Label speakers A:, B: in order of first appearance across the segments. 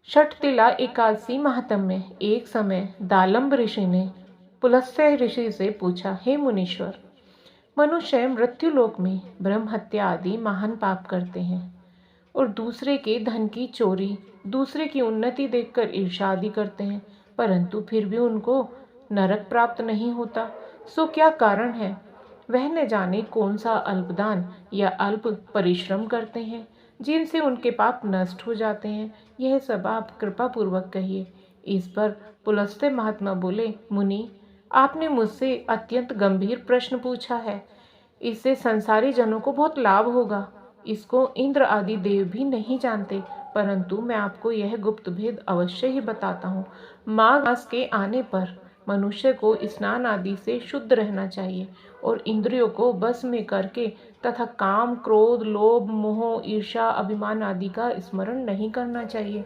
A: षटतिला एकादशी महात्म्य। एक समय दालम्ब ऋषि ने पुलस्त्य ऋषि से पूछा, हे मुनीश्वर, मनुष्य मृत्युलोक में ब्रह्म हत्या आदि महान पाप करते हैं और दूसरे के धन की चोरी, दूसरे की उन्नति देखकर ईर्ष्या आदि करते हैं, परंतु फिर भी उनको नरक प्राप्त नहीं होता। सो क्या कारण है? वह न जाने कौन सा अल्पदान या अल्प परिश्रम करते हैं जिनसे उनके पाप नष्ट हो जाते हैं। यह सब आप कृपा पूर्वक कहिए। इस पर पुलस्त्य महात्मा बोले, मुनि, आपने मुझसे अत्यंत गंभीर प्रश्न पूछा है। इससे संसारी जनों को बहुत लाभ होगा। इसको इंद्र आदि देव भी नहीं जानते, परंतु मैं आपको यह गुप्त भेद अवश्य ही बताता हूँ। माघ मास के आने पर मनुष्य को स्नान आदि से शुद्ध रहना चाहिए और इंद्रियों को बस में करके तथा काम, क्रोध, लोभ, मोह, ईर्ष्या, अभिमान आदि का स्मरण नहीं करना चाहिए।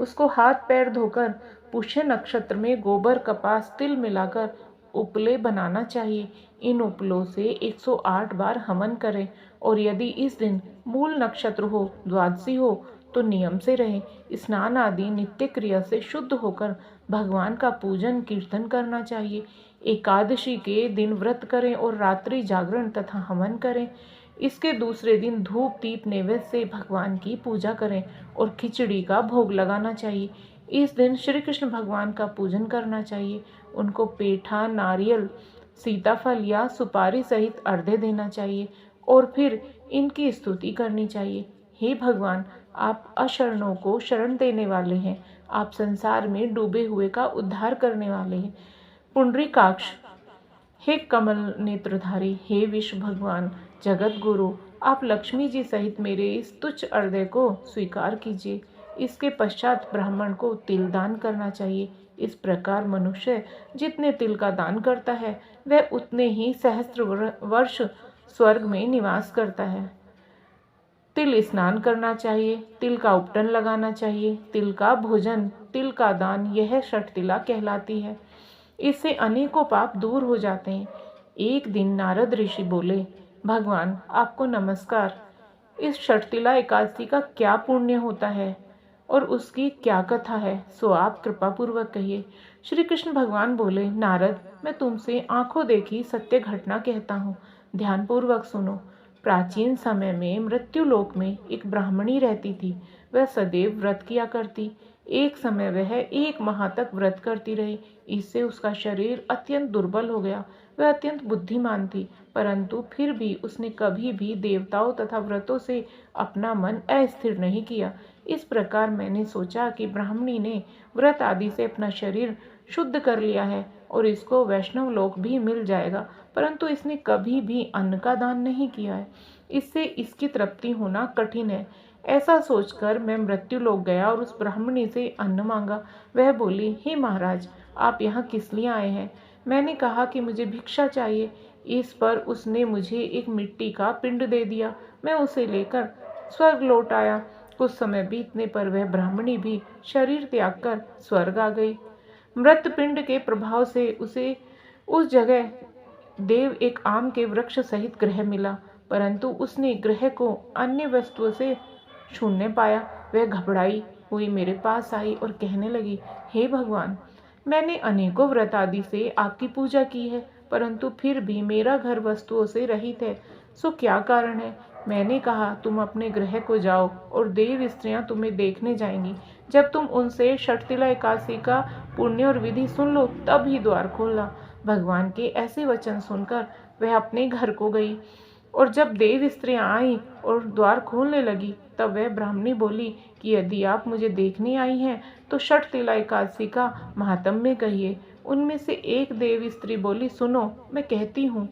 A: उसको हाथ पैर धोकर पुष्य नक्षत्र में गोबर, कपास, तिल मिलाकर उपले बनाना चाहिए। इन उपलों से 108 बार हवन करें और यदि इस दिन मूल नक्षत्र हो, द्वादशी हो, तो नियम से रहें। स्नान आदि नित्य क्रिया से शुद्ध होकर भगवान का पूजन कीर्तन करना चाहिए। एकादशी के दिन व्रत करें और रात्रि जागरण तथा हवन करें। इसके दूसरे दिन धूप दीप नैवेद्य से भगवान की पूजा करें और खिचड़ी का भोग लगाना चाहिए। इस दिन श्री कृष्ण भगवान का पूजन करना चाहिए। उनको पेठा, नारियल, सीताफल या सुपारी सहित अर्घ्य देना चाहिए और फिर इनकी स्तुति करनी चाहिए। हे भगवान, आप अशरणों को शरण देने वाले हैं। आप संसार में डूबे हुए का उद्धार करने वाले हैं। पुंडरीकाक्ष, हे कमल नेत्रधारी, हे विश्व भगवान, जगत गुरु, आप लक्ष्मी जी सहित मेरे इस तुच्छ अर्घ्य को स्वीकार कीजिए। इसके पश्चात ब्राह्मण को तिल दान करना चाहिए। इस प्रकार मनुष्य जितने तिल का दान करता है वह उतने ही सहस्त्र वर्ष स्वर्ग में निवास करता है। तिल स्नान करना चाहिए, तिल का उपटन लगाना चाहिए, तिल का भोजन, तिल का दान, यह षटतिला कहलाती है। इससे अनेकों पाप दूर हो जाते हैं। एक दिन नारद ऋषि बोले, भगवान, आपको नमस्कार। इस षटतिला एकादशी का क्या पुण्य होता है और उसकी क्या कथा है, सो आप कृपा पूर्वक कहिए। श्री कृष्ण भगवान बोले, नारद, मैं तुमसे आंखों देखी सत्य घटना कहता हूँ, ध्यानपूर्वक सुनो। प्राचीन समय में मृत्युलोक में एक ब्राह्मणी रहती थी। वह सदैव व्रत किया करती। एक समय वह 1 माह तक व्रत करती रही। इससे उसका शरीर अत्यंत दुर्बल हो गया। वह अत्यंत बुद्धिमान थी, परंतु फिर भी उसने कभी भी देवताओं तथा व्रतों से अपना मन अस्थिर नहीं किया। इस प्रकार मैंने सोचा कि ब्राह्मणी ने व्रत आदि से अपना शरीर शुद्ध कर लिया है और इसको वैष्णव लोक भी मिल जाएगा, परंतु इसने कभी भी अन्न का दान नहीं किया है। इससे इसकी तृप्ति होना कठिन है। ऐसा सोचकर मैं मृत्युलोक गया और उस ब्राह्मणी से अन्न मांगा। वह बोली, हे महाराज, आप यहाँ किस लिए आए हैं? मैंने कहा कि मुझे भिक्षा चाहिए। इस पर उसने मुझे एक मिट्टी का पिंड दे दिया। मैं उसे लेकर स्वर्ग लौट आया। कुछ समय बीतने पर वह ब्राह्मणी भी शरीर त्याग कर स्वर्ग आ गई। मृत पिंड के प्रभाव से उसे उस जगह देव एक आम के वृक्ष सहित ग्रह मिला, परंतु उसने ग्रह को अन्य वस्तुओं से शून्य पाया। वह घबराई हुई मेरे पास आई और कहने लगी, हे भगवान, मैंने अनेकों व्रत आदि से आपकी पूजा की है, परंतु फिर भी मेरा घर वस्तुओं से रहित है। सो क्या कारण है? मैंने कहा, तुम अपने ग्रह को जाओ और देव स्त्रियां तुम्हें देखने जाएंगी। जब तुम उनसे षटतिला एकादशी का पुण्य और विधि सुन लो तब ही द्वार खोलना। भगवान के ऐसे वचन सुनकर वह अपने घर को गई और जब देव स्त्रियां आईं और द्वार खोलने लगी तब वह ब्राह्मणी बोली कि यदि आप मुझे देखने आई हैं तो षटतिला एकादशी का महात्म्य कहिए। उनमें से एक देव स्त्री बोली, सुनो, मैं कहती हूँ।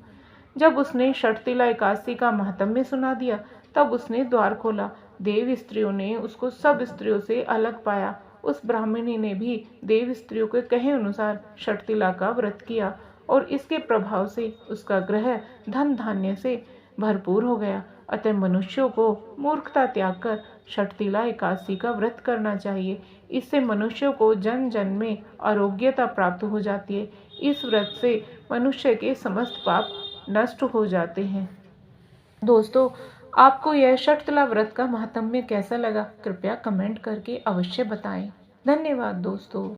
A: जब उसने षटतिला एकादशी का महात्म्य सुना दिया तब उसने द्वार खोला। देव स्त्रियों ने उसको सब स्त्रियों से अलग पाया। उस ब्राह्मणी ने भी देव स्त्रियों के कहे अनुसार षटतिला का व्रत किया और इसके प्रभाव से उसका ग्रह धन धान्य से भरपूर हो गया। अतः मनुष्यों को मूर्खता त्याग कर षटतिला एकादशी का व्रत करना चाहिए। इससे मनुष्यों को जन जन में आरोग्यता प्राप्त हो जाती है। इस व्रत से मनुष्य के समस्त पाप नष्ट हो जाते हैं। दोस्तों, आपको यह षटतिला व्रत का महात्म्य कैसा लगा? कृपया कमेंट करके अवश्य बताएं। धन्यवाद दोस्तों।